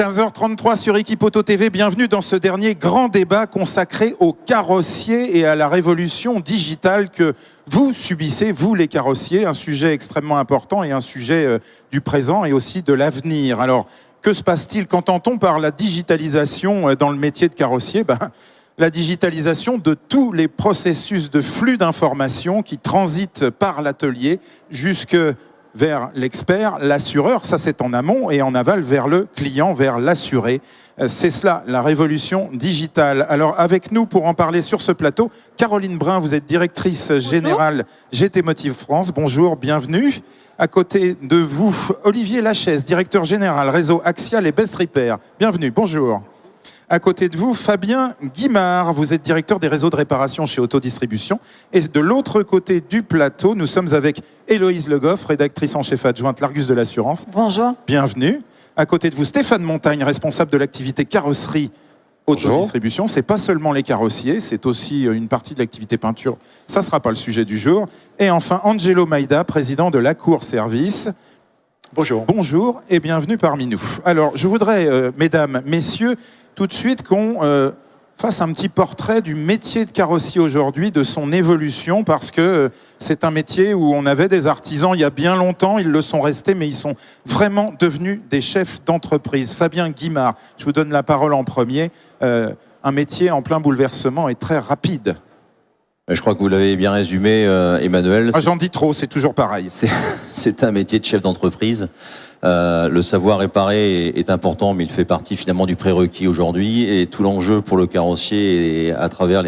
15h33 sur Équipe Auto TV, bienvenue dans ce dernier grand débat consacré aux carrossiers et à la révolution digitale que vous subissez, vous les carrossiers, un sujet extrêmement important et un sujet du présent et aussi de l'avenir. Alors, que se passe-t-il? Qu'entend-on par la digitalisation dans le métier de carrossier? La digitalisation de tous les processus de flux d'informations qui transitent par l'atelier jusque vers l'expert, l'assureur, ça c'est en amont, et en aval vers le client, vers l'assuré. C'est cela, la révolution digitale. Alors avec nous pour en parler sur ce plateau, Caroline Brun, vous êtes directrice générale GT Motive France. Bonjour, bienvenue. À côté de vous, Olivier Lachaise, directeur général réseau Axial et Best Repair. Bienvenue, bonjour. À côté de vous, Fabien Guimard, vous êtes directeur des réseaux de réparation chez Autodistribution. Et de l'autre côté du plateau, nous sommes avec Héloïse Le Goff, rédactrice en chef adjointe l'Argus de l'assurance. Bonjour. Bienvenue. À côté de vous, Stéphane Montagne, responsable de l'activité carrosserie Autodistribution. C'est pas seulement les carrossiers, c'est aussi une partie de l'activité peinture. Ça ne sera pas le sujet du jour. Et enfin, Angelo Maïda, président de l'Accour Service. Bonjour. Bonjour et bienvenue parmi nous. Alors, je voudrais, mesdames, messieurs, tout de suite qu'on fasse un petit portrait du métier de carrossier aujourd'hui, de son évolution, parce que c'est un métier où on avait des artisans il y a bien longtemps, ils le sont restés, mais ils sont vraiment devenus des chefs d'entreprise. Fabien Guimard, je vous donne la parole en premier. Un métier en plein bouleversement et très rapide. Je crois que vous l'avez bien résumé, Emmanuel. J'en dis trop, c'est toujours pareil. C'est un métier de chef d'entreprise. Le savoir réparer est important, mais il fait partie finalement du prérequis aujourd'hui. Et tout l'enjeu pour le carrossier, à travers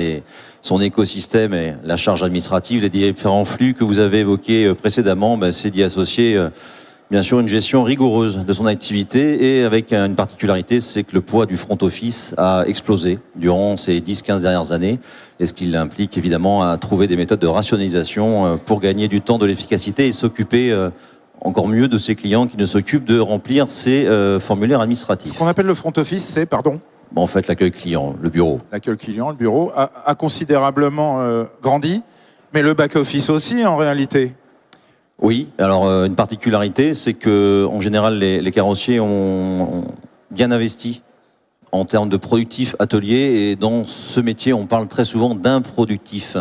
son écosystème et la charge administrative, les différents flux que vous avez évoqués précédemment, c'est d'y associer bien sûr une gestion rigoureuse de son activité et avec une particularité, c'est que le poids du front office a explosé durant ces 10-15 dernières années, et ce qui implique évidemment à trouver des méthodes de rationalisation pour gagner du temps, de l'efficacité et s'occuper encore mieux de ses clients qui ne s'occupent de remplir ces formulaires administratifs. Ce qu'on appelle le front office, c'est, pardon? En fait, l'accueil client, le bureau. L'accueil client, le bureau, a considérablement grandi, mais le back-office aussi, en réalité. Oui, alors une particularité, c'est que en général, les carrossiers ont bien investi en termes de productifs ateliers, et dans ce métier, on parle très souvent d'improductifs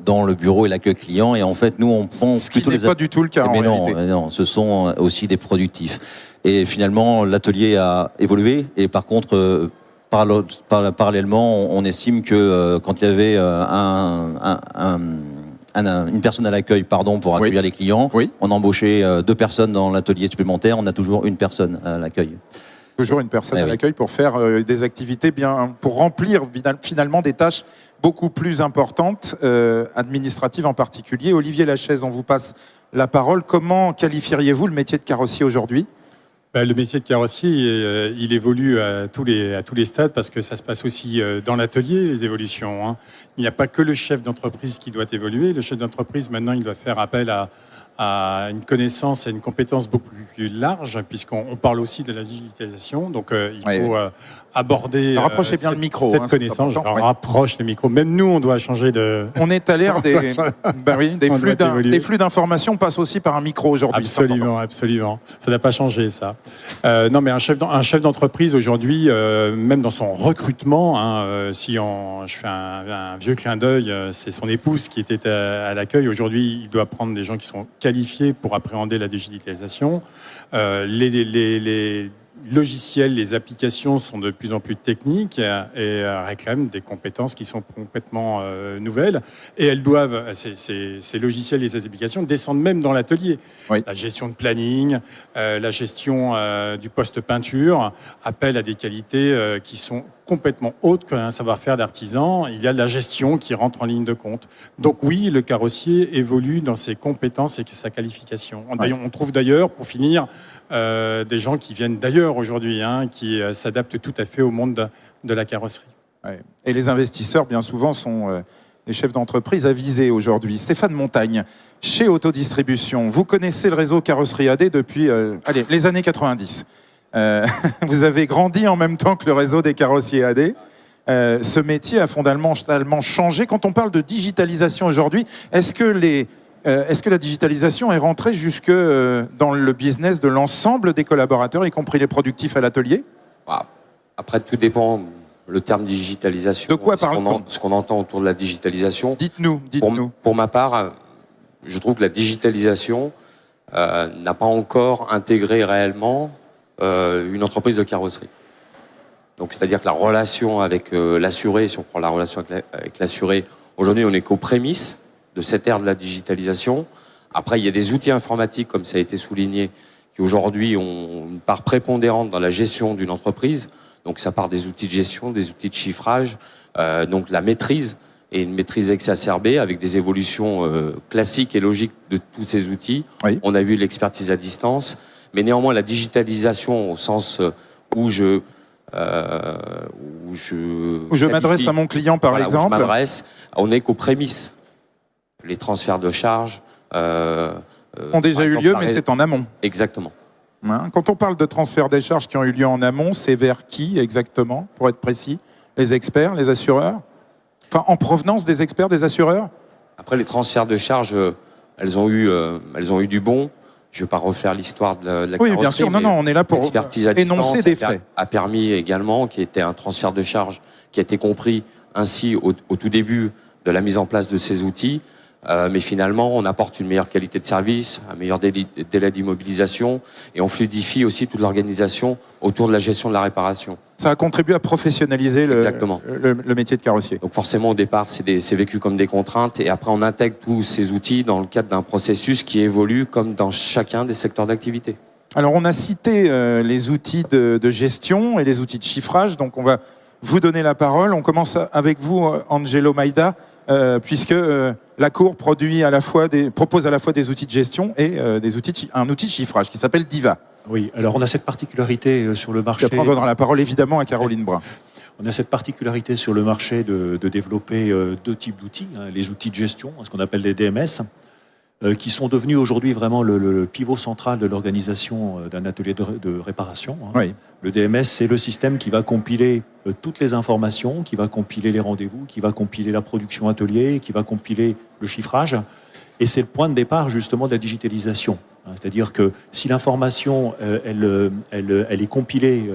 dans le bureau et l'accueil client, et en fait nous on prend ce qui n'est pas du tout le cas en réalité. Non, ce sont aussi des productifs, et finalement l'atelier a évolué, et par contre parallèlement on estime que quand il y avait une personne à l'accueil pour accueillir les clients, on embauchait 2 personnes dans l'atelier supplémentaire, on a toujours une personne à l'accueil. Toujours une personne à l'accueil pour faire des activités pour remplir finalement des tâches beaucoup plus importantes, administratives en particulier. Olivier Lachaise, on vous passe la parole. Comment qualifieriez-vous le métier de carrossier aujourd'hui? Le métier de carrossier, il évolue à tous les stades, parce que ça se passe aussi dans l'atelier, les évolutions. Il n'y a pas que le chef d'entreprise qui doit évoluer. Le chef d'entreprise, maintenant, il doit faire appel à une connaissance et une compétence beaucoup plus large, puisqu'on parle aussi de la digitalisation. Donc, il faut aborder rapprochez bien le micro, cette connaissance. Je rapproche les micros. Même nous, on doit changer de... On est à l'ère des flux d'informations passent aussi par un micro aujourd'hui. Absolument, absolument. Ça n'a pas changé, ça. Non, mais un chef d'entreprise aujourd'hui, même dans son recrutement, si je fais un vieux clin d'œil, c'est son épouse qui était à l'accueil. Aujourd'hui, il doit prendre des gens qui sont qualifiés pour appréhender la digitalisation. Les logiciels, les applications sont de plus en plus techniques et réclament des compétences qui sont complètement nouvelles. Et elles doivent, ces logiciels et ces applications, descendre même dans l'atelier. La gestion de planning, la gestion du poste peinture appellent à des qualités qui sont complètement autre qu'un savoir-faire d'artisan. Il y a de la gestion qui rentre en ligne de compte. Donc oui, le carrossier évolue dans ses compétences et sa qualification. On trouve d'ailleurs, pour finir, des gens qui viennent d'ailleurs aujourd'hui, qui s'adaptent tout à fait au monde de la carrosserie. Et les investisseurs, bien souvent, sont les chefs d'entreprise avisés aujourd'hui. Stéphane Montagne, chez Autodistribution, vous connaissez le réseau carrosserie AD depuis les années 90. Vous avez grandi en même temps que le réseau des carrossiers AD. Ce métier a fondamentalement changé. Quand on parle de digitalisation aujourd'hui, est-ce que la digitalisation est rentrée jusque dans le business de l'ensemble des collaborateurs, y compris les productifs à l'atelier? Après, tout dépend. Le terme digitalisation. De quoi parle-t-on ? Ce qu'on entend autour de la digitalisation. Dites-nous. Pour ma part, je trouve que la digitalisation n'a pas encore intégré réellement une entreprise de carrosserie. Donc, c'est-à-dire que la relation avec l'assuré, si on prend la relation avec l'assuré, aujourd'hui, on n'est qu'aux prémices de cette ère de la digitalisation. Après, il y a des outils informatiques, comme ça a été souligné, qui aujourd'hui ont une part prépondérante dans la gestion d'une entreprise. Donc ça part des outils de gestion, des outils de chiffrage, donc la maîtrise, et une maîtrise exacerbée avec des évolutions classiques et logiques de tous ces outils. Oui. On a vu l'expertise à distance, mais néanmoins la digitalisation au sens où je m'adresse à mon client, par exemple. Où je m'adresse, on n'est qu'aux prémices. Les transferts de charges ont déjà eu lieu, mais c'est en amont. Exactement. Quand on parle de transfert des charges qui ont eu lieu en amont, c'est vers qui exactement, pour être précis? Les experts, les assureurs? Enfin, en provenance des experts, des assureurs? Après, les transferts de charges, elles ont eu du bon. Je ne vais pas refaire l'histoire de la Oui, bien sûr. Non, on est là pour énoncer des faits. A permis également, qui était un transfert de charges qui a été compris ainsi au tout début de la mise en place de ces outils. Mais finalement, on apporte une meilleure qualité de service, un meilleur délai d'immobilisation, et on fluidifie aussi toute l'organisation autour de la gestion de la réparation. Ça a contribué à professionnaliser le métier de carrossier. Donc forcément, au départ, c'est vécu comme des contraintes, et après, on intègre tous ces outils dans le cadre d'un processus qui évolue comme dans chacun des secteurs d'activité. Alors, on a cité les outils de gestion et les outils de chiffrage, donc on va vous donner la parole. On commence avec vous, Angelo Maida, puisque la Cour propose à la fois des outils de gestion et un outil de chiffrage qui s'appelle Diva. Oui, alors on a cette particularité sur le marché. Après, on donnera la parole évidemment à Caroline Brun. On a cette particularité sur le marché de développer deux types d'outils, les outils de gestion, ce qu'on appelle les DMS, qui sont devenus aujourd'hui vraiment le pivot central de l'organisation d'un atelier de réparation. Oui. Le DMS, c'est le système qui va compiler toutes les informations, qui va compiler les rendez-vous, qui va compiler la production atelier, qui va compiler le chiffrage. Et c'est le point de départ justement de la digitalisation. C'est-à-dire que si l'information elle est compilée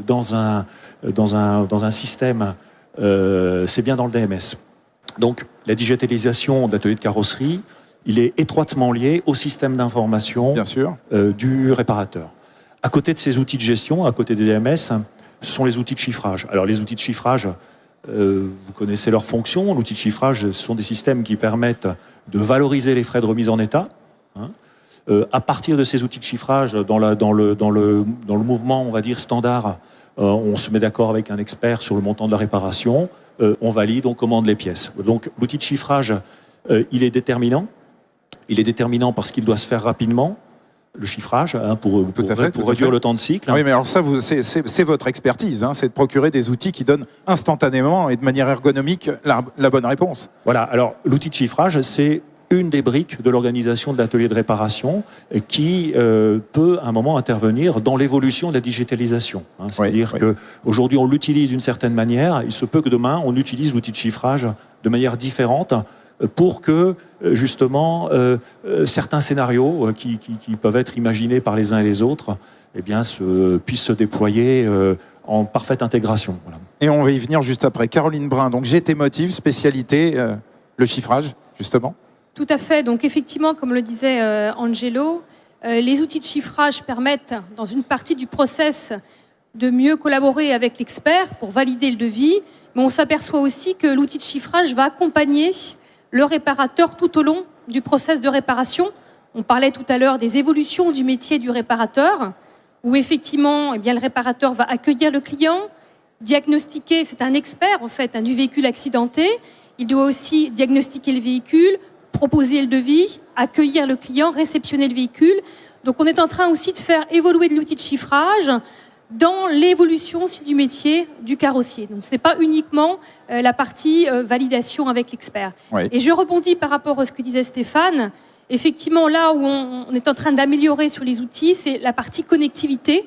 dans un système, c'est bien dans le DMS. Donc la digitalisation de l'atelier de carrosserie, il est étroitement lié au système d'information du réparateur. À côté de ces outils de gestion, à côté des DMS, ce sont les outils de chiffrage. Alors les outils de chiffrage, vous connaissez leur fonction. L'outil de chiffrage, ce sont des systèmes qui permettent de valoriser les frais de remise en état. À partir de ces outils de chiffrage, dans le mouvement, on va dire, standard, on se met d'accord avec un expert sur le montant de la réparation, on valide, on commande les pièces. Donc l'outil de chiffrage, il est déterminant. Il est déterminant parce qu'il doit se faire rapidement, le chiffrage, pour réduire le temps de cycle. Oui, mais alors ça, c'est votre expertise, c'est de procurer des outils qui donnent instantanément et de manière ergonomique la bonne réponse. Voilà, alors l'outil de chiffrage, c'est une des briques de l'organisation de l'atelier de réparation qui peut à un moment intervenir dans l'évolution de la digitalisation. C'est-à-dire qu'aujourd'hui on l'utilise d'une certaine manière, il se peut que demain on utilise l'outil de chiffrage de manière différente pour que justement certains scénarios qui peuvent être imaginés par les uns et les autres puissent se déployer en parfaite intégration. Voilà. Et on va y venir juste après. Caroline Brun, donc GT Motive, spécialité, le chiffrage, justement. Tout à fait. Donc effectivement, comme le disait Angelo, les outils de chiffrage permettent, dans une partie du process, de mieux collaborer avec l'expert pour valider le devis. Mais on s'aperçoit aussi que l'outil de chiffrage va accompagner le réparateur tout au long du process de réparation. On parlait tout à l'heure des évolutions du métier du réparateur, où effectivement, le réparateur va accueillir le client, diagnostiquer, c'est un expert en fait, du véhicule accidenté. Il doit aussi diagnostiquer le véhicule, proposer le devis, accueillir le client, réceptionner le véhicule. Donc on est en train aussi de faire évoluer de l'outil de chiffrage dans l'évolution aussi du métier du carrossier. Donc ce n'est pas uniquement la partie validation avec l'expert. Oui. Et je rebondis par rapport à ce que disait Stéphane. Effectivement, là où on est en train d'améliorer sur les outils, c'est la partie connectivité,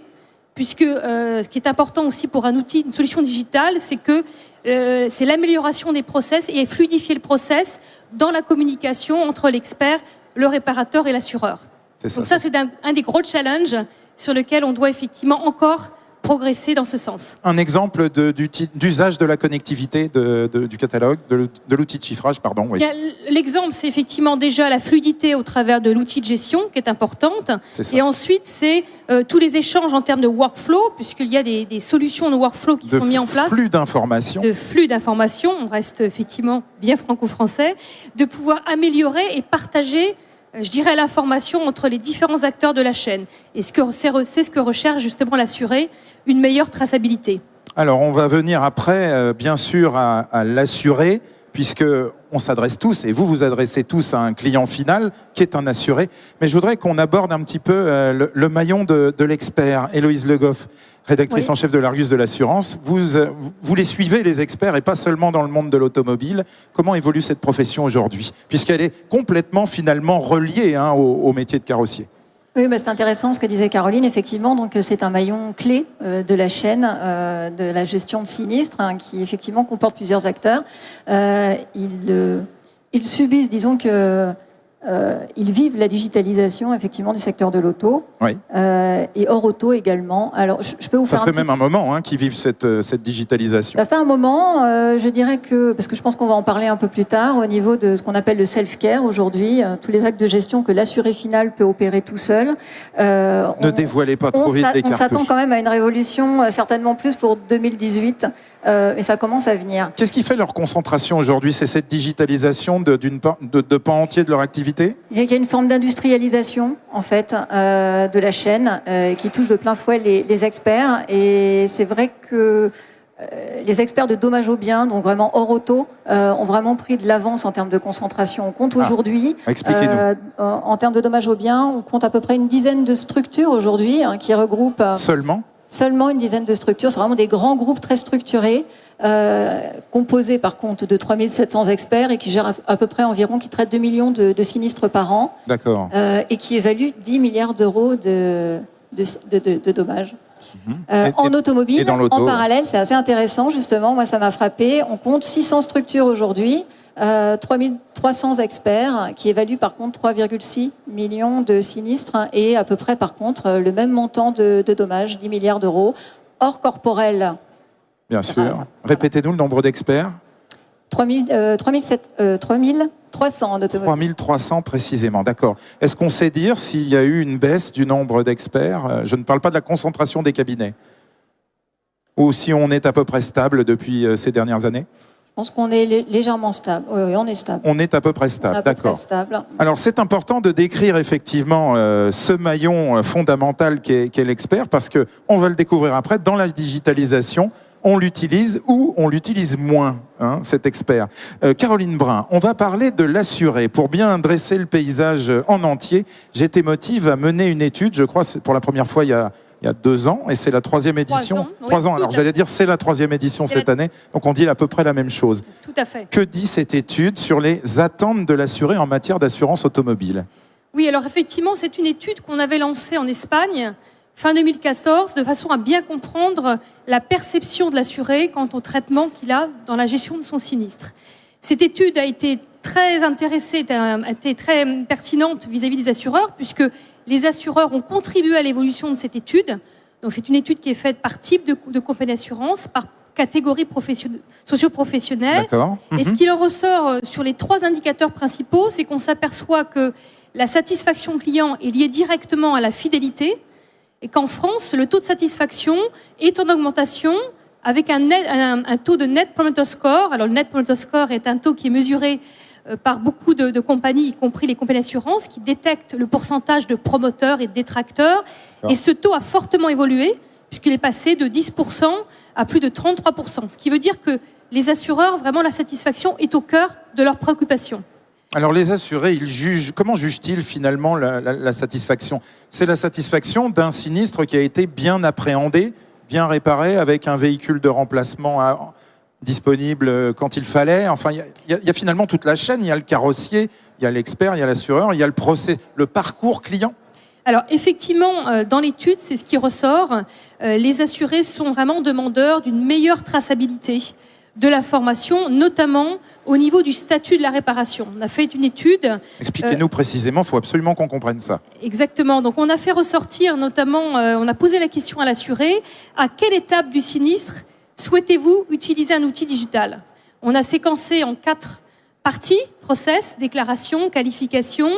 puisque ce qui est important aussi pour un outil, une solution digitale, c'est que c'est l'amélioration des process et fluidifier le process dans la communication entre l'expert, le réparateur et l'assureur. Donc ça, c'est un des gros challenges sur lequel on doit effectivement encore progresser dans ce sens. Un exemple d'usage de la connectivité du catalogue, de l'outil de chiffrage, pardon. Oui. L'exemple, c'est effectivement déjà la fluidité au travers de l'outil de gestion qui est importante. Et ensuite, c'est tous les échanges en termes de workflow, puisqu'il y a des solutions de workflow qui sont mises en place. De flux d'informations, on reste effectivement bien franco-français, de pouvoir améliorer et partager, je dirais, l'information entre les différents acteurs de la chaîne. Et c'est ce que recherche justement l'assuré, une meilleure traçabilité. Alors, on va venir après, bien sûr, à l'assuré, puisque on s'adresse tous, et vous adressez tous à un client final qui est un assuré. Mais je voudrais qu'on aborde un petit peu le maillon de l'expert. Héloïse Le Goff, rédactrice en chef de l'Argus de l'assurance. Vous les suivez, les experts, et pas seulement dans le monde de l'automobile. Comment évolue cette profession aujourd'hui, puisqu'elle est complètement, finalement, reliée au métier de carrossier? Oui, c'est intéressant ce que disait Caroline. Effectivement, donc c'est un maillon clé de la chaîne de la gestion de sinistres, qui effectivement comporte plusieurs acteurs. Ils subissent, disons que ils vivent la digitalisation effectivement du secteur de l'auto, et hors auto également. Alors, je peux vous faire ça fait même un moment qu'ils vivent cette digitalisation. Ça fait un moment, je dirais que, parce que je pense qu'on va en parler un peu plus tard, au niveau de ce qu'on appelle le self-care aujourd'hui, tous les actes de gestion que l'assuré final peut opérer tout seul. Ne dévoilez pas trop vite les cartouches. On s'attend quand même à une révolution, certainement plus pour 2018, et ça commence à venir. Qu'est-ce qui fait leur concentration aujourd'hui? C'est cette digitalisation de pans entiers de leur activité? Il y a une forme d'industrialisation en fait de la chaîne qui touche de plein fouet les experts, et c'est vrai que les experts de dommages aux biens, donc vraiment hors auto, ont vraiment pris de l'avance en termes de concentration. On compte aujourd'hui, en termes de dommages aux biens, on compte à peu près une dizaine de structures aujourd'hui qui regroupent... Seulement une dizaine de structures. C'est vraiment des grands groupes très structurés, composés par contre de 3700 experts et qui gèrent à peu près environ, qui traitent 2 millions de sinistres par an. D'accord. Et qui évaluent 10 milliards d'euros de dommages. En automobile, en parallèle, c'est assez intéressant justement, moi ça m'a frappé, on compte 600 structures aujourd'hui, 3300 experts qui évaluent par contre 3,6 millions de sinistres et à peu près par contre le même montant de dommages, 10 milliards d'euros, hors corporel. Bien sûr. Répétez-nous le nombre d'experts. 3300 en automobile. 3300 précisément, d'accord. Est-ce qu'on sait dire s'il y a eu une baisse du nombre d'experts? Je ne parle pas de la concentration des cabinets. Ou si on est à peu près stable depuis ces dernières années? Je pense qu'on est légèrement stable. Oui, on est stable. On est à peu près stable, d'accord. Alors c'est important de décrire effectivement ce maillon fondamental qu'est l'expert, parce qu'on va le découvrir après, dans la digitalisation, on l'utilise ou on l'utilise moins, cet expert. Caroline Brun, on va parler de l'assuré. Pour bien dresser le paysage en entier, j'ai été motive à mener une étude, je crois pour la première fois il y a 2 ans, et c'est la 3e édition. 3 ans, alors j'allais dire c'est la 3e édition cette année, donc on dit à peu près la même chose. Tout à fait. Que dit cette étude sur les attentes de l'assuré en matière d'assurance automobile? Oui, alors effectivement, c'est une étude qu'on avait lancée en Espagne, fin 2014, de façon à bien comprendre la perception de l'assuré quant au traitement qu'il a dans la gestion de son sinistre. Cette étude a été très intéressée, a été très pertinente vis-à-vis des assureurs, puisque les assureurs ont contribué à l'évolution de cette étude. Donc c'est une étude qui est faite par type de compagnie d'assurance, par catégorie socio-professionnelle. D'accord. Et ce qui en ressort sur les 3 indicateurs principaux, c'est qu'on s'aperçoit que la satisfaction client est liée directement à la fidélité, et qu'en France, le taux de satisfaction est en augmentation avec un taux de Net Promoter Score. Alors le Net Promoter Score est un taux qui est mesuré par beaucoup de compagnies, y compris les compagnies d'assurance, qui détectent le pourcentage de promoteurs et de détracteurs. Et ce taux a fortement évolué, puisqu'il est passé de 10% à plus de 33%. Ce qui veut dire que les assureurs, vraiment, la satisfaction est au cœur de leurs préoccupations. Alors les assurés, comment jugent-ils finalement la satisfaction? C'est la satisfaction d'un sinistre qui a été bien appréhendé, bien réparé, avec un véhicule de remplacement disponible quand il fallait. Enfin, il y a finalement toute la chaîne. Il y a le carrossier, il y a l'expert, il y a l'assureur, il y a le parcours client. Alors effectivement, dans l'étude, c'est ce qui ressort. Les assurés sont vraiment demandeurs d'une meilleure traçabilité, de l'information, notamment au niveau du statut de la réparation. On a fait une étude. Expliquez-nous précisément, il faut absolument qu'on comprenne ça. Exactement. Donc on a fait ressortir notamment, on a posé la question à l'assuré, à quelle étape du sinistre souhaitez-vous utiliser un outil digital? On a séquencé en 4 parties, process, déclaration, qualification,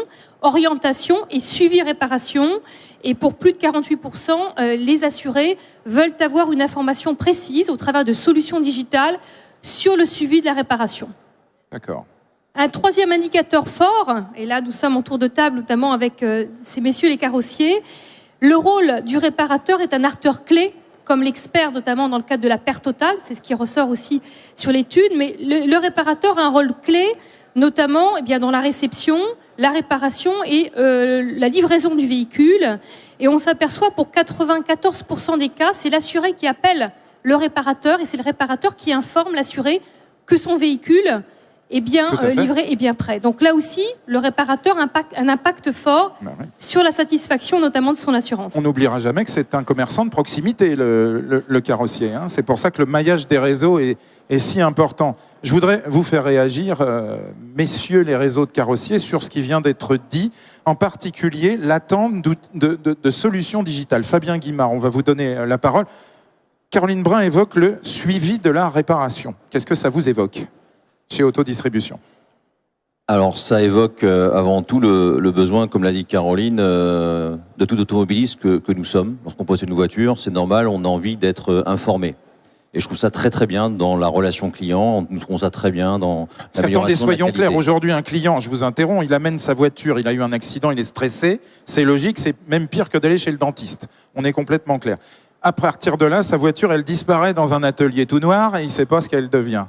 orientation et suivi réparation. Et pour plus de 48%, les assurés veulent avoir une information précise au travers de solutions digitales sur le suivi de la réparation. D'accord. Un troisième indicateur fort, et là nous sommes en tour de table notamment avec ces messieurs les carrossiers, le rôle du réparateur est un acteur clé, comme l'expert notamment dans le cadre de la perte totale, c'est ce qui ressort aussi sur l'étude, mais le réparateur a un rôle clé, notamment eh bien, dans la réception, la réparation et la livraison du véhicule. Et on s'aperçoit pour 94% des cas, c'est l'assuré qui appelle le réparateur et c'est le réparateur qui informe l'assuré que son véhicule est bien livré et bien prêt. Donc là aussi, le réparateur a un impact fort sur la satisfaction notamment de son assurance. On n'oubliera jamais que c'est un commerçant de proximité, le carrossier. Hein. C'est pour ça que le maillage des réseaux est si important. Je voudrais vous faire réagir, messieurs les réseaux de carrossiers, sur ce qui vient d'être dit, en particulier l'attente de solutions digitales. Fabien Guimard, on va vous donner la parole. Caroline Brun évoque le suivi de la réparation. Qu'est-ce que ça vous évoque chez Autodistribution? Alors ça évoque avant tout le besoin, comme l'a dit Caroline, de tout automobiliste que nous sommes. Lorsqu'on possède une voiture, c'est normal, on a envie d'être informé. Et je trouve ça très très bien dans la relation client, nous trouvons ça très bien dans l'amélioration. Attendez, soyons de la qualité. clairs, aujourd'hui un client, je vous interromps, il amène sa voiture, il a eu un accident, il est stressé, c'est logique, c'est même pire que d'aller chez le dentiste. On est complètement clair. À partir de là, sa voiture, elle disparaît dans un atelier tout noir et il ne sait pas ce qu'elle devient.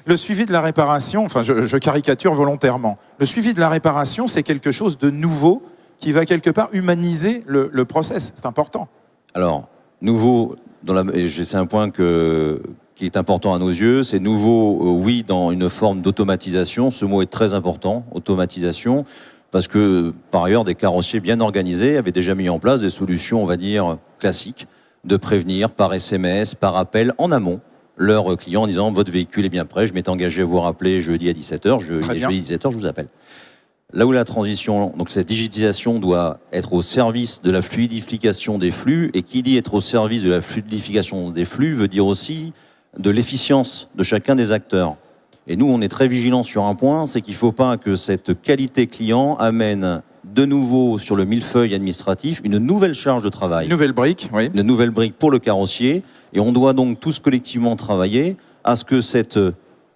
Le suivi de la réparation, enfin je caricature volontairement, le suivi de la réparation, c'est quelque chose de nouveau qui va quelque part humaniser le process. C'est important. Alors, nouveau, c'est un point qui est important à nos yeux, c'est nouveau, oui, dans une forme d'automatisation. Ce mot est très important, automatisation, parce que par ailleurs, des carrossiers bien organisés avaient déjà mis en place des solutions, on va dire, classiques, de prévenir par SMS, par appel en amont leurs clients en disant votre véhicule est bien prêt, je m'étais engagé à vous rappeler jeudi à 17h, jeudi à 17h, je vous appelle. Là où la transition, donc cette digitalisation doit être au service de la fluidification des flux, et qui dit être au service de la fluidification des flux veut dire aussi de l'efficience de chacun des acteurs. Et nous, on est très vigilants sur un point, c'est qu'il ne faut pas que cette qualité client amène de nouveau sur le millefeuille administratif une nouvelle charge de travail. Une nouvelle brique, oui. Une nouvelle brique pour le carrossier. Et on doit donc tous collectivement travailler à ce que cette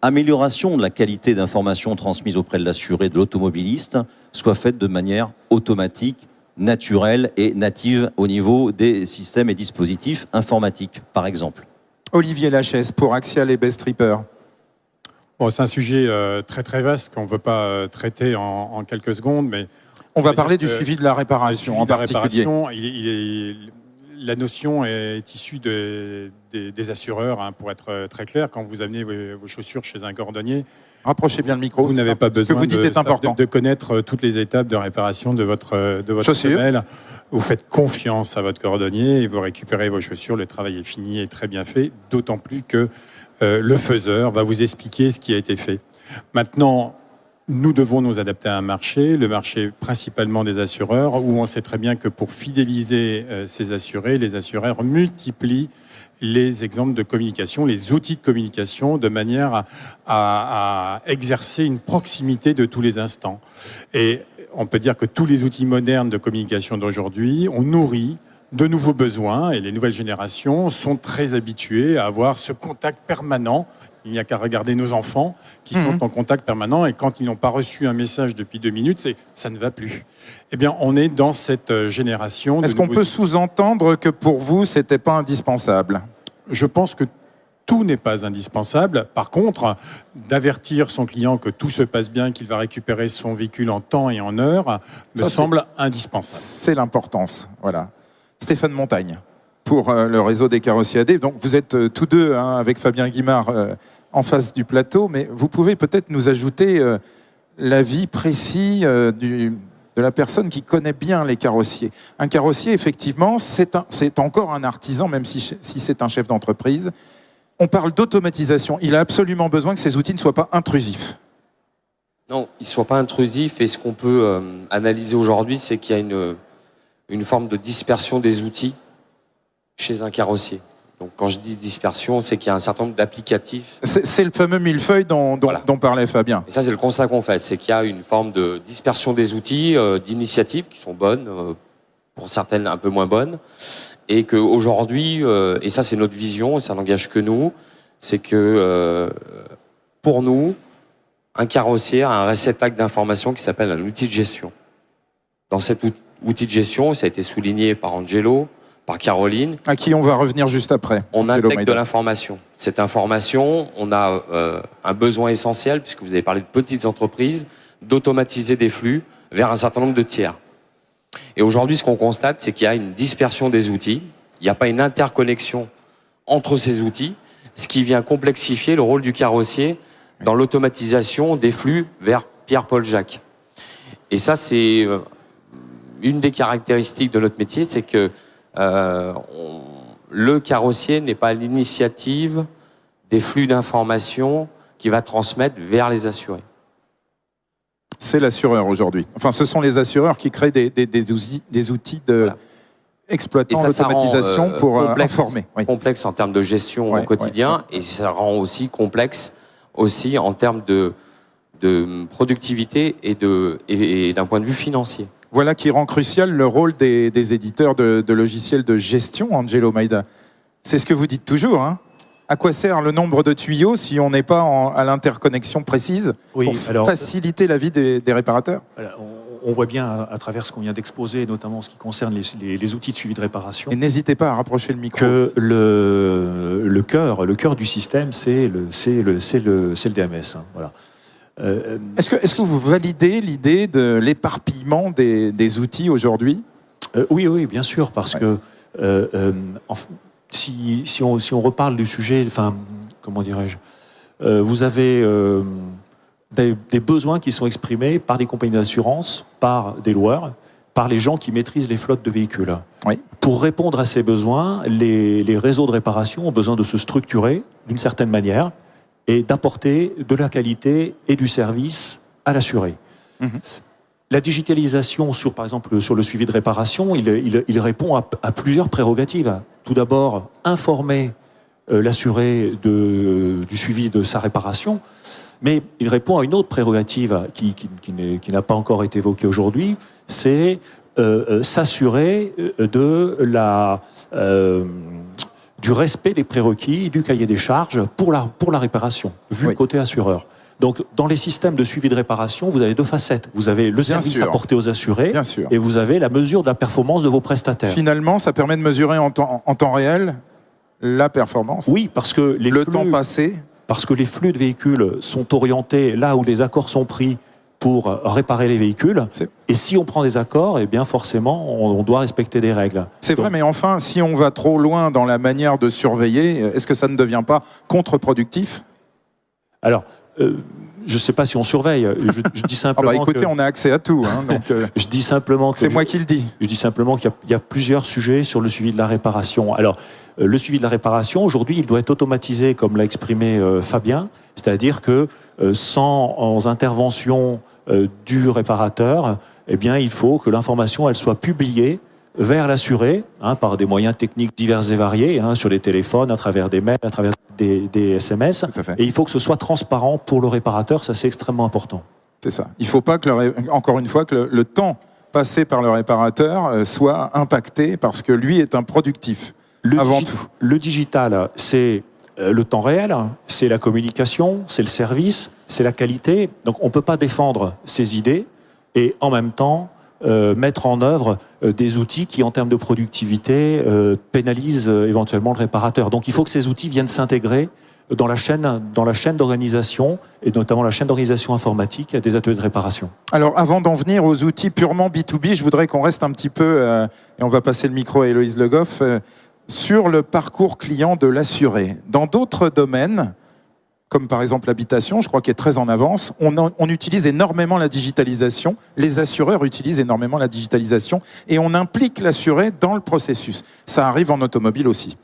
amélioration de la qualité d'information transmise auprès de l'assuré, de l'automobiliste, soit faite de manière automatique, naturelle et native au niveau des systèmes et dispositifs informatiques, par exemple. Olivier Lachesse, pour Axial et Best Tripper. Bon, c'est un sujet très très vaste qu'on ne peut pas traiter en quelques secondes, mais on va parler du suivi de la réparation en particulier. La notion est issue des assureurs, hein, pour être très clair. Quand vous amenez vos chaussures chez un cordonnier, rapprochez bien le micro. Vous n'avez pas besoin de connaître toutes les étapes de réparation de votre semelle. Vous faites confiance à votre cordonnier et vous récupérez vos chaussures. Le travail est fini et très bien fait, d'autant plus que le faiseur va vous expliquer ce qui a été fait. Maintenant, nous devons nous adapter à un marché, le marché principalement des assureurs, où on sait très bien que pour fidéliser ces assurés, les assureurs multiplient les exemples de communication, les outils de communication, de manière à exercer une proximité de tous les instants. Et on peut dire que tous les outils modernes de communication d'aujourd'hui ont nourri de nouveaux besoins, et les nouvelles générations sont très habituées à avoir ce contact permanent. Il n'y a qu'à regarder nos enfants qui sont en contact permanent, et quand ils n'ont pas reçu un message depuis 2 minutes, c'est « ça ne va plus ». Eh bien, on est dans cette génération. Est-ce qu'on peut sous-entendre que pour vous, ce n'était pas indispensable? Je pense que tout n'est pas indispensable. Par contre, d'avertir son client que tout se passe bien, qu'il va récupérer son véhicule en temps et en heure, me semble indispensable. C'est l'importance, voilà. Stéphane Montagne, pour le réseau des carrossiers AD. Donc vous êtes tous deux, hein, avec Fabien Guimard, en face du plateau, mais vous pouvez peut-être nous ajouter l'avis précis de la personne qui connaît bien les carrossiers. Un carrossier, effectivement, c'est encore un artisan, même si c'est un chef d'entreprise. On parle d'automatisation. Il a absolument besoin que ces outils ne soient pas intrusifs. Non, ils ne soient pas intrusifs. Et ce qu'on peut analyser aujourd'hui, c'est qu'il y a une forme de dispersion des outils chez un carrossier. Donc quand je dis dispersion, c'est qu'il y a un certain nombre d'applicatifs. C'est le fameux millefeuille dont parlait Fabien. Et ça, c'est le constat qu'on fait. C'est qu'il y a une forme de dispersion des outils, d'initiatives qui sont bonnes, pour certaines un peu moins bonnes. Et qu'aujourd'hui, et ça c'est notre vision, et ça n'engage que nous, c'est que pour nous, un carrossier a un réceptacle d'information qui s'appelle un outil de gestion. Dans cet outil de gestion, ça a été souligné par Angelo, par Caroline. À qui on va revenir juste après. On intègre de l'information. Cette information, on a un besoin essentiel, puisque vous avez parlé de petites entreprises, d'automatiser des flux vers un certain nombre de tiers. Et aujourd'hui, ce qu'on constate, c'est qu'il y a une dispersion des outils. Il n'y a pas une interconnexion entre ces outils, ce qui vient complexifier le rôle du carrossier dans l'automatisation des flux vers Pierre-Paul Jacques. Et ça, c'est une des caractéristiques de notre métier, c'est que le carrossier n'est pas à l'initiative des flux d'informations qu'il va transmettre vers les assurés. C'est l'assureur aujourd'hui. Enfin, ce sont les assureurs qui créent des outils exploitant l'automatisation pour informer. Oui. Complexe en termes de gestion au quotidien, et ça rend aussi complexe aussi en termes de productivité et d'un point de vue financier. Voilà qui rend crucial le rôle des éditeurs de logiciels de gestion, Angelo Maida. C'est ce que vous dites toujours, hein. À quoi sert le nombre de tuyaux si on n'est pas à l'interconnexion précise pour faciliter la vie des réparateurs? On voit bien à travers ce qu'on vient d'exposer, notamment en ce qui concerne les outils de suivi de réparation. Et n'hésitez pas à rapprocher le micro. Que le cœur du système, c'est le DMS. Hein, voilà. Est-ce que vous validez l'idée de l'éparpillement des outils aujourd'hui? Oui, bien sûr, parce que si on reparle du sujet, enfin, comment dirais-je, vous avez des besoins qui sont exprimés par des compagnies d'assurance, par des loueurs, par les gens qui maîtrisent les flottes de véhicules. Oui. Pour répondre à ces besoins, les réseaux de réparation ont besoin de se structurer d'une certaine manière et d'apporter de la qualité et du service à l'assuré. Mmh. La digitalisation, par exemple, sur le suivi de réparation, il répond à plusieurs prérogatives. Tout d'abord, informer l'assuré du suivi de sa réparation, mais il répond à une autre prérogative qui n'a pas encore été évoquée aujourd'hui, c'est s'assurer du respect des prérequis du cahier des charges pour la réparation, vu côté assureur. Donc, dans les systèmes de suivi de réparation, vous avez deux facettes. Vous avez le service apporté aux assurés et vous avez la mesure de la performance de vos prestataires. Finalement, ça permet de mesurer en temps réel la performance. Oui, parce que temps passé. Parce que les flux de véhicules sont orientés là où les accords sont pris pour réparer les véhicules. Et si on prend des accords, eh bien forcément, on doit respecter des règles. C'est vrai, mais enfin, si on va trop loin dans la manière de surveiller, est-ce que ça ne devient pas contre-productif? Alors, je ne sais pas si on surveille. Je dis simplement. Écoutez, on a accès à tout. Hein, donc, je dis simplement que c'est moi qui le dis. Je dis simplement qu'il y a plusieurs sujets sur le suivi de la réparation. Alors, le suivi de la réparation, aujourd'hui, il doit être automatisé, comme l'a exprimé Fabien, c'est-à-dire que sans intervention du réparateur, eh bien, il faut que l'information elle soit publiée vers l'assuré, par des moyens techniques divers et variés, sur les téléphones, à travers des mails, à travers des SMS. Et il faut que ce soit transparent pour le réparateur, ça c'est extrêmement important. C'est ça. Il ne faut pas encore une fois, que le temps passé par le réparateur soit impacté parce que lui est improductif, avant tout. Le digital, c'est le temps réel, c'est la communication, c'est le service, c'est la qualité. Donc on ne peut pas défendre ces idées et en même temps mettre en œuvre des outils qui, en termes de productivité, pénalisent éventuellement le réparateur. Donc il faut que ces outils viennent s'intégrer dans la chaîne d'organisation, et notamment la chaîne d'organisation informatique des ateliers de réparation. Alors avant d'en venir aux outils purement B2B, je voudrais qu'on reste un petit peu, et on va passer le micro à Héloïse Le Goff, sur le parcours client de l'assuré. Dans d'autres domaines, comme par exemple l'habitation, je crois qu'il est très en avance, on utilise énormément la digitalisation, les assureurs utilisent énormément la digitalisation, et on implique l'assuré dans le processus. Ça arrive en automobile aussi.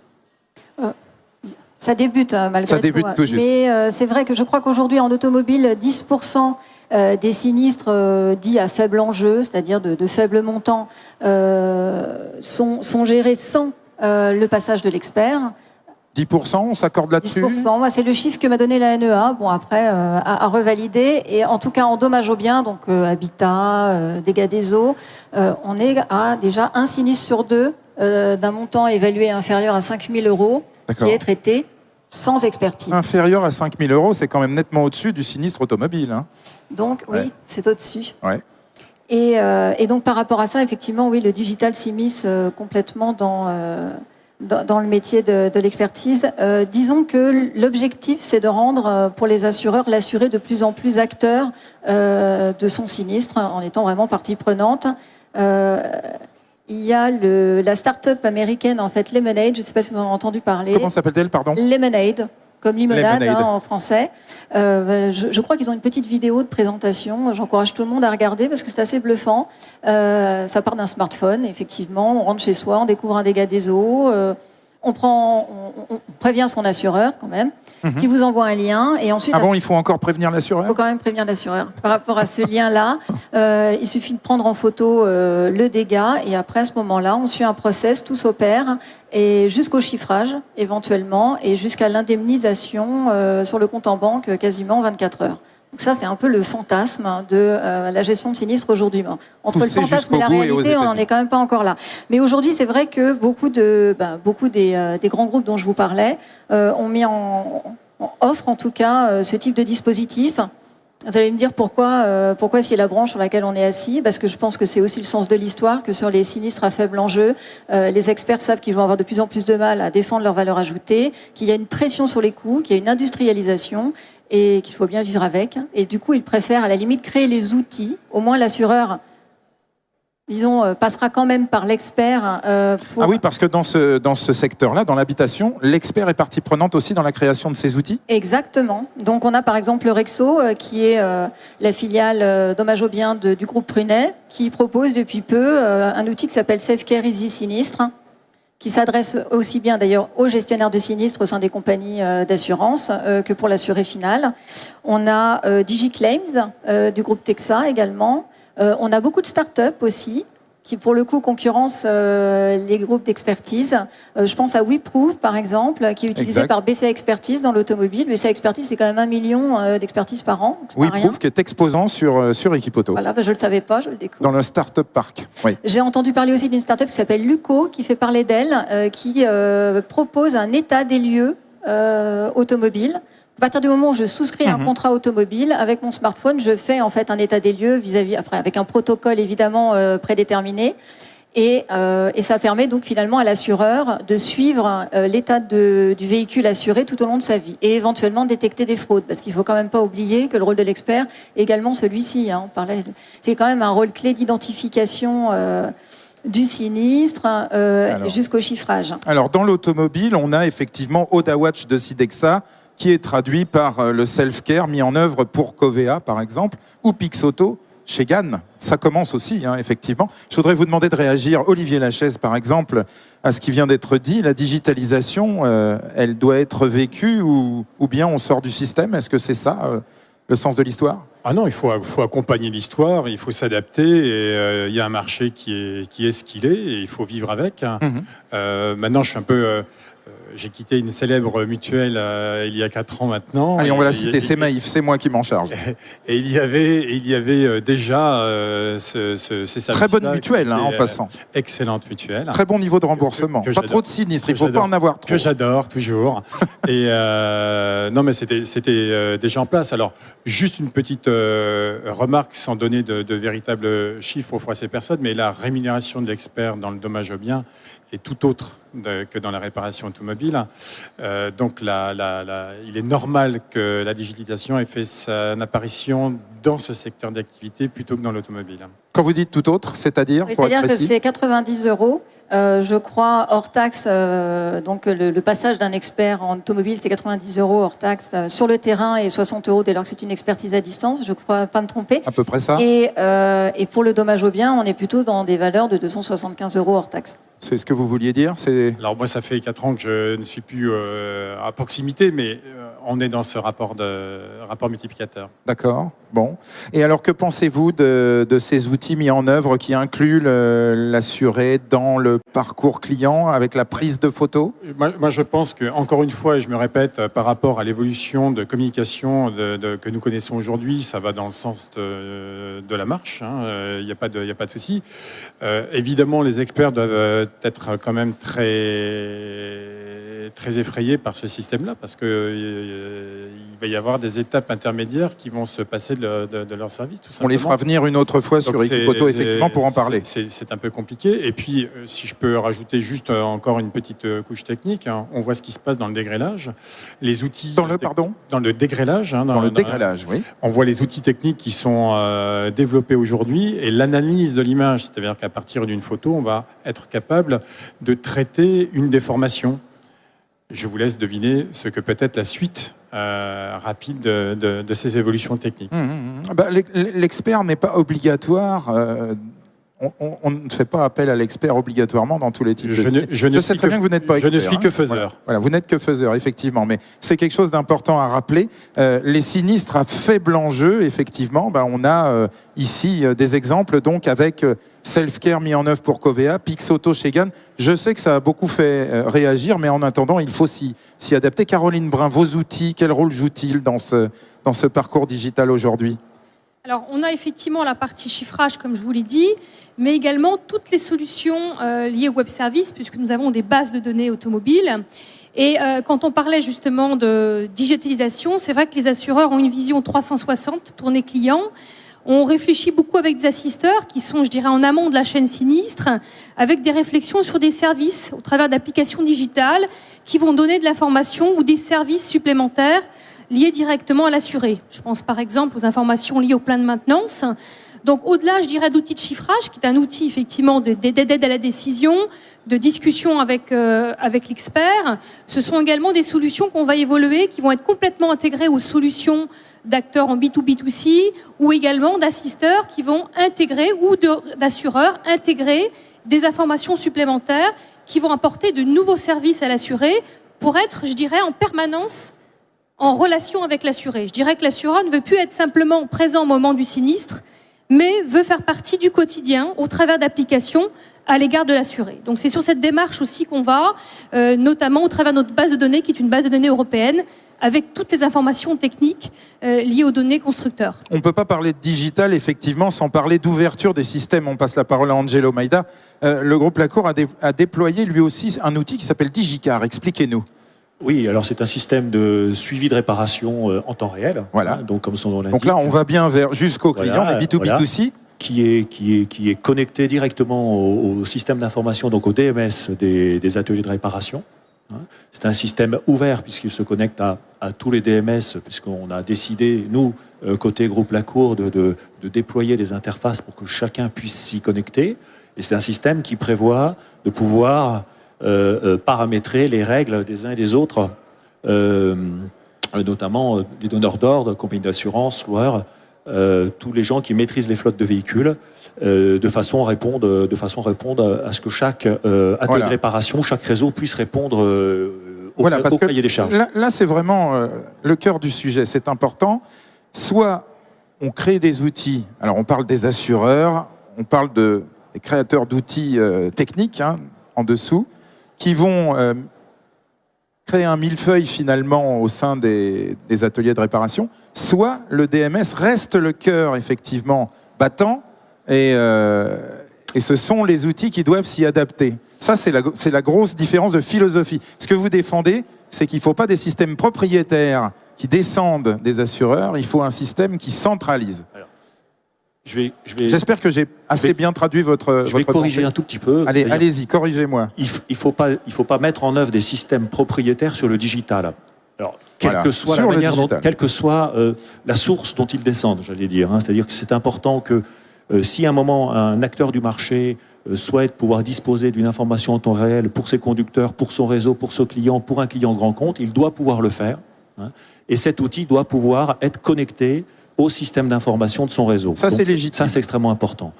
Ça débute malgré Ça débute tout juste. Mais c'est vrai que je crois qu'aujourd'hui en automobile, 10% des sinistres dits à faible enjeu, c'est-à-dire de faible montant, sont gérés sans le passage de l'expert. 10%, on s'accorde là-dessus? 10%, moi, c'est le chiffre que m'a donné la NEA, bon après à revalider, et en tout cas en dommages aux biens, donc habitat, dégâts des eaux, on est à déjà un sinistre sur deux d'un montant évalué inférieur à 5 000 € qui est traité sans expertise. Inférieur à 5 000 €, c'est quand même nettement au-dessus du sinistre automobile. Hein. Donc oui, c'est au-dessus. Ouais. Et donc par rapport à ça, effectivement, oui, le digital s'immisce complètement dans le métier de l'expertise. Disons que l'objectif, c'est de rendre pour les assureurs l'assuré de plus en plus acteur de son sinistre, en étant vraiment partie prenante. Il y a la start-up américaine, en fait, Lemonade, je ne sais pas si vous en avez entendu parler. Comment s'appelle-t-elle, pardon? Lemonade, comme limonade, Lemonade. en français. Je crois qu'ils ont une petite vidéo de présentation. J'encourage tout le monde à regarder parce que c'est assez bluffant. Ça part d'un smartphone, effectivement. On rentre chez soi, on découvre un dégât des eaux. On prévient son assureur quand même, qui vous envoie un lien. Et ensuite, Ah bon, il faut encore prévenir il l'assureur? faut quand même prévenir l'assureur. Par rapport à ce lien-là, il suffit de prendre en photo le dégât et après, à ce moment-là, on suit un process, tout s'opère, et jusqu'au chiffrage, éventuellement, et jusqu'à l'indemnisation sur le compte en banque, quasiment en 24 heures. Donc ça, c'est un peu le fantasme de la gestion de sinistre aujourd'hui. Entre Poussé le fantasme et la jusqu'au bout et aux réalité, on n'en États-Unis. est quand même pas encore là. Mais aujourd'hui, c'est vrai que beaucoup des grands groupes dont je vous parlais ont offrent en tout cas ce type de dispositif. Vous allez me dire pourquoi c'est la branche sur laquelle on est assis, parce que je pense que c'est aussi le sens de l'histoire, que sur les sinistres à faible enjeu, les experts savent qu'ils vont avoir de plus en plus de mal à défendre leur valeur ajoutée, qu'il y a une pression sur les coûts, qu'il y a une industrialisation et qu'il faut bien vivre avec. Et du coup, ils préfèrent à la limite créer les outils, au moins l'assureur, disons, passera quand même par l'expert pour... Ah oui, parce que dans ce secteur-là, dans l'habitation, l'expert est partie prenante aussi dans la création de ces outils? Exactement. Donc on a par exemple le Rexo, qui est la filiale dommages aux biens du groupe Prunet, qui propose depuis peu un outil qui s'appelle SafeCare Easy Sinistre, qui s'adresse aussi bien d'ailleurs aux gestionnaires de sinistres au sein des compagnies d'assurance que pour l'assuré final. On a DigiClaims du groupe Texa également. On a beaucoup de start-up aussi qui pour le coup concurrencent les groupes d'expertise. Je pense à WeProve par exemple, qui est utilisé Exact. par BCA Expertise dans l'automobile. BCA Expertise, c'est quand même 1 million d'expertises par an. donc c'est Oui, pas rien. prouve qui est exposant sur Equipoto, Voilà, je ne le savais pas, je le découvre. dans le Startup Park. Oui. J'ai entendu parler aussi d'une start-up qui s'appelle Luco, qui fait parler d'elle, qui propose un état des lieux automobile. À partir du moment où je souscris un contrat automobile, avec mon smartphone, je fais en fait un état des lieux vis-à-vis, après avec un protocole évidemment prédéterminé. Et ça permet donc finalement à l'assureur de suivre l'état du véhicule assuré tout au long de sa vie et éventuellement détecter des fraudes. Parce qu'il ne faut quand même pas oublier que le rôle de l'expert est également celui-ci. Hein, c'est quand même un rôle clé d'identification du sinistre jusqu'au chiffrage. Alors, dans l'automobile, on a effectivement Oda Watch de Sidexa, qui est traduit par le self-care mis en œuvre pour Covea, par exemple, ou Pixauto chez Gann. Ça commence aussi, hein, effectivement. Je voudrais vous demander de réagir, Olivier Lachaise, par exemple, à ce qui vient d'être dit. La digitalisation, elle doit être vécue ou bien on sort du système? Est-ce que c'est ça, le sens de l'histoire? Ah non, il faut accompagner l'histoire, il faut s'adapter. Et il y a un marché qui est ce qu'il est, et il faut vivre avec. Maintenant, je suis un peu... j'ai quitté une célèbre mutuelle il y a 4 ans maintenant. Allez, on va la citer, c'est Maïf, c'est moi qui m'en charge. Et il y avait déjà ces services. Très bonne mutuelle, hein, en passant. Excellente mutuelle. Très bon niveau de remboursement. Que Pas trop de sinistres, il ne faut pas en avoir trop. Que j'adore, toujours. Et non, mais c'était déjà en place. Alors, juste une petite remarque, sans donner de véritables chiffres aux ces personnes, mais la rémunération de l'expert dans le dommage aux biens est tout autre que dans la réparation automobile. Donc, il est normal que la digitalisation ait fait son apparition dans ce secteur d'activité plutôt que dans l'automobile. Quand vous dites tout autre, c'est-à-dire Oui, pour être c'est-à-dire que précis c'est 90 €, je crois, hors taxe. Donc le passage d'un expert en automobile, c'est 90 € hors taxe sur le terrain et 60 € dès lors que c'est une expertise à distance. Je crois pas me tromper. À peu près ça. Et pour le dommage aux biens, on est plutôt dans des valeurs de 275 € hors taxe. C'est ce que vous vouliez dire? Alors moi, ça fait 4 ans que je ne suis plus à proximité, mais on est dans ce rapport multiplicateur. D'accord. Bon. Et alors, que pensez-vous de ces outils mis en œuvre qui incluent l'assuré dans le parcours client avec la prise de photos? Moi, je pense que, encore une fois, et je me répète, par rapport à l'évolution de communication que nous connaissons aujourd'hui, ça va dans le sens de la marche. Il n'y a pas de souci. Évidemment, les experts doivent être quand même très effrayés par ce système-là, parce que il va y avoir des étapes intermédiaires qui vont se passer de leur service, tout simplement. On les fera venir une autre fois sur Equipoto, effectivement, pour en parler. C'est un peu compliqué. Et puis, si je peux rajouter juste encore une petite couche technique, on voit ce qui se passe dans le dégrêlage. Les outils... Dans le, pardon? Dans le dégrêlage. Dans le dégrêlage, oui. On voit les outils techniques qui sont développés aujourd'hui et l'analyse de l'image. C'est-à-dire qu'à partir d'une photo, on va être capable de traiter une déformation. Je vous laisse deviner ce que peut être la suite rapide de ces évolutions techniques. L'expert n'est pas obligatoire. On ne fait pas appel à l'expert obligatoirement dans tous les types de signes. Je sais très bien que vous n'êtes pas expert. Je ne suis que faiseur. Voilà, vous n'êtes que faiseur, effectivement. Mais c'est quelque chose d'important à rappeler. Les sinistres à faible enjeu, effectivement, on a ici des exemples donc avec Self-Care mis en œuvre pour Covea, Pixauto chez Gann. Je sais que ça a beaucoup fait réagir, mais en attendant, il faut s'y adapter. Caroline Brun, vos outils, quel rôle jouent-ils dans ce parcours digital aujourd'hui? Alors, on a effectivement la partie chiffrage, comme je vous l'ai dit, mais également toutes les solutions liées au web service, puisque nous avons des bases de données automobiles. Et quand on parlait justement de digitalisation, c'est vrai que les assureurs ont une vision 360, tournée client. On réfléchit beaucoup avec des assisteurs qui sont, je dirais, en amont de la chaîne sinistre, avec des réflexions sur des services au travers d'applications digitales qui vont donner de l'information ou des services supplémentaires liées directement à l'assuré. Je pense par exemple aux informations liées au plan de maintenance. Donc au-delà, je dirais, d'outils de chiffrage, qui est un outil effectivement d'aide à la décision, de discussion avec l'expert, ce sont également des solutions qu'on va évoluer, qui vont être complètement intégrées aux solutions d'acteurs en B2B2C, ou également d'assisteurs qui vont intégrer, ou d'assureurs intégrer des informations supplémentaires qui vont apporter de nouveaux services à l'assuré pour être, je dirais, en permanence en relation avec l'assuré. Je dirais que l'assureur ne veut plus être simplement présent au moment du sinistre, mais veut faire partie du quotidien au travers d'applications à l'égard de l'assuré. Donc c'est sur cette démarche aussi qu'on va, notamment au travers de notre base de données, qui est une base de données européenne, avec toutes les informations techniques liées aux données constructeurs. On ne peut pas parler de digital, effectivement, sans parler d'ouverture des systèmes. On passe la parole à Angelo Maida. Le groupe Lacour a déployé lui aussi un outil qui s'appelle DigiCar. Expliquez-nous. Oui, alors c'est un système de suivi de réparation en temps réel. Voilà. Donc comme son nom l'indique. Donc là, on va bien jusqu'au client, les B2B2C. Qui est connecté directement au système d'information, donc au DMS des ateliers de réparation. C'est un système ouvert puisqu'il se connecte à tous les DMS, puisqu'on a décidé, nous, côté groupe Lacour, de déployer des interfaces pour que chacun puisse s'y connecter. Et c'est un système qui prévoit de pouvoir paramétrer les règles des uns et des autres, notamment les donneurs d'ordre, compagnies d'assurance, loueurs, tous les gens qui maîtrisent les flottes de véhicules, de façon à répondre à ce que chaque atelier de réparation, chaque réseau puisse répondre au cahier des charges. Là c'est vraiment le cœur du sujet, c'est important. Soit on crée des outils, alors on parle des assureurs, on parle des créateurs d'outils techniques en dessous, qui vont créer un millefeuille finalement au sein des ateliers de réparation, soit le DMS reste le cœur effectivement battant et ce sont les outils qui doivent s'y adapter. Ça, c'est la grosse différence de philosophie. Ce que vous défendez, c'est qu'il ne faut pas des systèmes propriétaires qui descendent des assureurs, il faut un système qui centralise. Alors, j'espère que j'ai assez bien traduit votre Je vais corriger un tout petit peu. Allez-y, corrigez-moi. Il faut pas mettre en œuvre des systèmes propriétaires sur le digital. Alors, quelle que soit la manière quelle que soit la source dont ils descendent, j'allais dire. C'est-à-dire que c'est important que si à un moment un acteur du marché souhaite pouvoir disposer d'une information en temps réel pour ses conducteurs, pour son réseau, pour son client, pour un client grand compte, il doit pouvoir le faire. Et cet outil doit pouvoir être connecté au système d'information de son réseau. Ça, c'est légitime. Ça, c'est extrêmement important.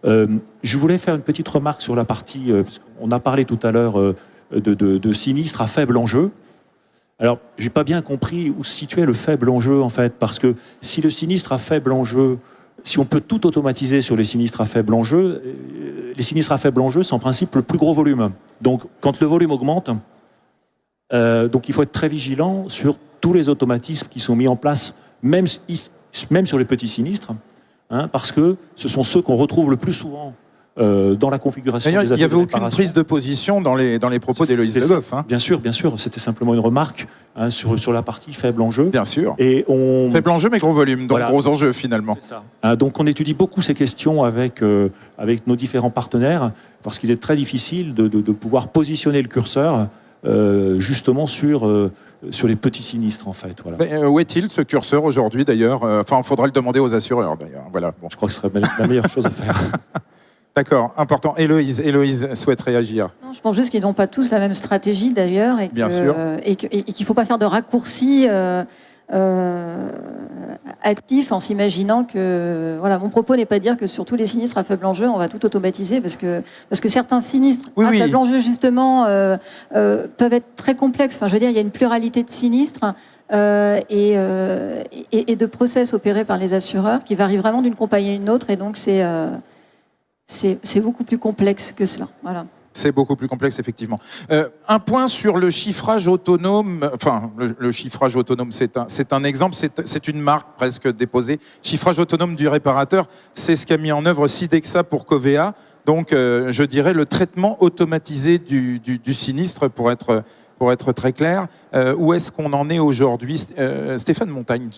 Je voulais faire une petite remarque sur la partie, parce qu'on a parlé tout à l'heure de sinistres à faible enjeu. Alors, j'ai pas bien compris où se situait le faible enjeu, en fait, parce que si le sinistre à faible enjeu, si on peut tout automatiser sur les sinistres à faible enjeu, les sinistres à faible enjeu, c'est en principe le plus gros volume. Donc, quand le volume augmente, donc il faut être très vigilant sur tous les automatismes qui sont mis en place, même sur les petits sinistres, hein, parce que ce sont ceux qu'on retrouve le plus souvent dans la configuration des D'ailleurs, il n'y ateliers avait de aucune réparation. prise de position dans les propos d'Héloïse Le Goff. Hein. Bien sûr, c'était simplement une remarque hein, sur la partie faible enjeu. Bien sûr. Et on... Faible enjeu, mais gros volume, donc Voilà. gros enjeu finalement. C'est ça. Donc on étudie beaucoup ces questions avec nos différents partenaires, parce qu'il est très difficile de pouvoir positionner le curseur justement sur les petits sinistres, en fait. Voilà. Mais, où est-il, ce curseur, aujourd'hui, d'ailleurs? Enfin, il faudrait le demander aux assureurs, d'ailleurs. Voilà. Bon. Je crois que ce serait la meilleure chose à faire. D'accord, important. Héloïse souhaite réagir. Non, je pense juste qu'ils n'ont pas tous la même stratégie d'ailleurs et Bien sûr. qu'il ne faut pas faire de raccourcis hâtifs en s'imaginant que... Voilà, mon propos n'est pas de dire que sur tous les sinistres à faible enjeu, on va tout automatiser parce que certains sinistres à faible enjeu, justement, peuvent être très complexes. Enfin, je veux dire, il y a une pluralité de sinistres et de process opérés par les assureurs qui varient vraiment d'une compagnie à une autre et donc c'est beaucoup plus complexe que cela. Voilà. C'est beaucoup plus complexe, effectivement. Un point sur le chiffrage autonome. Enfin, le chiffrage autonome, c'est un exemple, c'est une marque presque déposée. Chiffrage autonome du réparateur, c'est ce qu'a mis en œuvre Sidexa pour Covea. Donc, je dirais le traitement automatisé du sinistre, pour être très clair. Où est-ce qu'on en est aujourd'hui? Stéphane Montagne,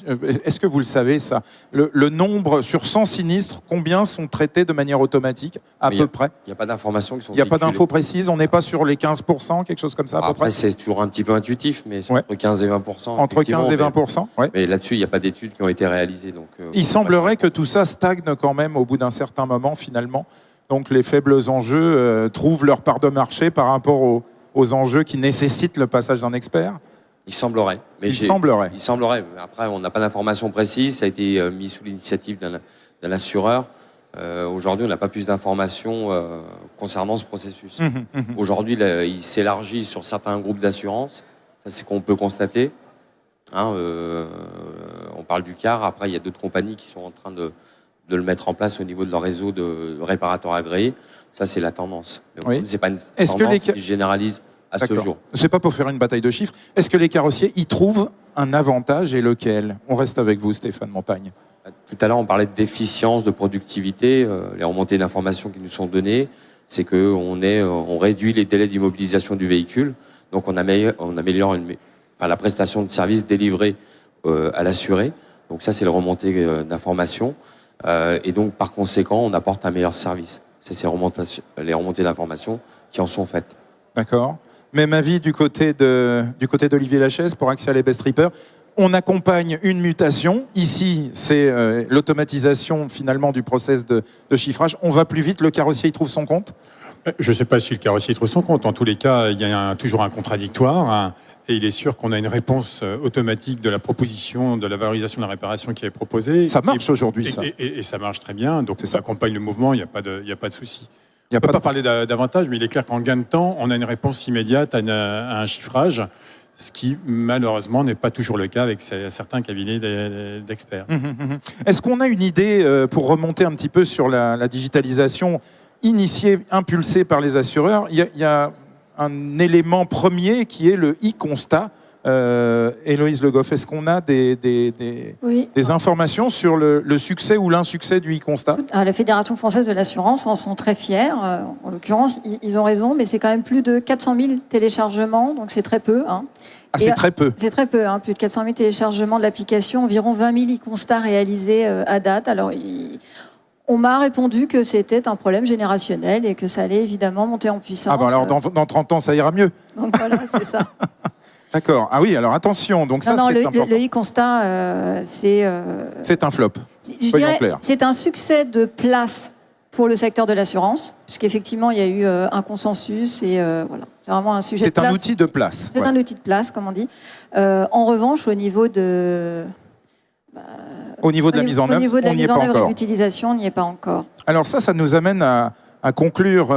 est-ce que vous le savez, ça? Le nombre, sur 100 sinistres, combien sont traités de manière automatique, à peu près? Il n'y a pas d'informations qui sont Il n'y a pas véhiculées. d'infos précises? On n'est pas sur les 15%, quelque chose comme ça, à peu Après, près? c'est toujours un petit peu intuitif, mais c'est Ouais. entre 15 et 20%. Entre 15 et 20%, ouais. Mais là-dessus, il n'y a pas d'études qui ont été réalisées. Donc, Il semblerait que tout ça stagne quand même au bout d'un certain moment, finalement. Donc les faibles enjeux trouvent leur part de marché par rapport aux enjeux qui nécessitent le passage d'un expert. Il semblerait. Mais Il semblerait. Il semblerait. Après, on n'a pas d'informations précises. Ça a été mis sous l'initiative d'un assureur. Aujourd'hui, on n'a pas plus d'informations concernant ce processus. Aujourd'hui, il s'élargit sur certains groupes d'assurance. Ça, c'est qu'on peut constater. Hein, on parle du CAR. Après, il y a d'autres compagnies qui sont en train de le mettre en place au niveau de leur réseau de réparateurs agréés. Ça, c'est la tendance. Mais Oui. c'est pas une Est-ce que tendance les- qui généralise à ce D'accord. jour. C'est pas pour faire une bataille de chiffres. Est-ce que les carrossiers y trouvent un avantage et lequel? On reste avec vous, Stéphane Montagne. Tout à l'heure, on parlait d'efficience, de productivité. Les remontées d'informations qui nous sont données, c'est on réduit les délais d'immobilisation du véhicule. Donc, on améliore la prestation de service délivrée à l'assuré. Donc, ça, c'est les remontées d'informations. Et donc, par conséquent, on apporte un meilleur service. C'est les remontées d'informations qui en sont faites. D'accord. Même avis du côté d'Olivier Lachaise pour Axial et Best Reaper. On accompagne une mutation. Ici, c'est l'automatisation finalement du process de chiffrage. On va plus vite, le carrossier y trouve son compte? Je ne sais pas si le carrossier trouve son compte. En tous les cas, il y a toujours un contradictoire. Hein, et il est sûr qu'on a une réponse automatique de la proposition de la valorisation de la réparation qui est proposée. Ça marche aujourd'hui, ça. Et ça marche très bien. Donc, C'est on ça. accompagne le mouvement, il n'y a pas de souci. Il y a On ne peut pas pas parler d'avantage, mais il est clair qu'en gain de temps, on a une réponse immédiate à un chiffrage, ce qui, malheureusement, n'est pas toujours le cas avec certains cabinets d'experts. Est-ce qu'on a une idée, pour remonter un petit peu sur la digitalisation initiée, impulsée par les assureurs? Il y a un élément premier qui est le e-constat. Héloïse Le Goff, est-ce qu'on a des Oui. informations sur le succès ou l'insuccès du e-constat? La Fédération française de l'assurance en sont très fiers. En l'occurrence, ils ont raison, mais c'est quand même plus de 400 000 téléchargements, donc c'est très peu. Hein. Ah, c'est Et, très peu. C'est très peu, hein, plus de 400 000 téléchargements de l'application, environ 20 000 e-constats réalisés à date. Alors, on m'a répondu que c'était un problème générationnel et que ça allait évidemment monter en puissance. Ah bon, alors dans 30 ans, ça ira mieux. Donc voilà, c'est ça. D'accord. Ah oui, alors attention. Donc ça, Non, c'est important. le e-constat, c'est... C'est un flop. je Soyons dirais, clairs. c'est un succès de place pour le secteur de l'assurance, puisqu'effectivement, il y a eu un consensus et voilà. C'est vraiment un sujet de C'est place. un outil de place. C'est Ouais. un outil de place, comme on dit. En revanche, au niveau Au niveau de la mise en œuvre, Au niveau de la on n'y est mise en pas œuvre et de encore. l'utilisation, on n'y est pas encore. Alors ça nous amène à conclure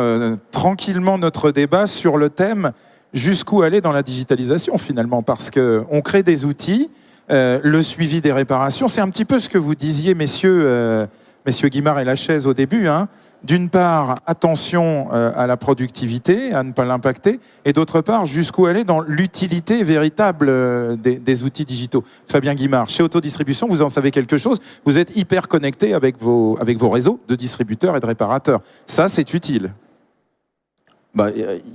tranquillement notre débat sur le thème jusqu'où aller dans la digitalisation finalement, parce qu'on crée des outils, le suivi des réparations, c'est un petit peu ce que vous disiez, messieurs Guimard et Lachaise au début, hein. D'une part, attention à la productivité, à ne pas l'impacter, et d'autre part, jusqu'où aller dans l'utilité véritable des outils digitaux. Fabien Guimard, chez Autodistribution, vous en savez quelque chose, vous êtes hyper connecté avec vos réseaux de distributeurs et de réparateurs. Ça, c'est utile.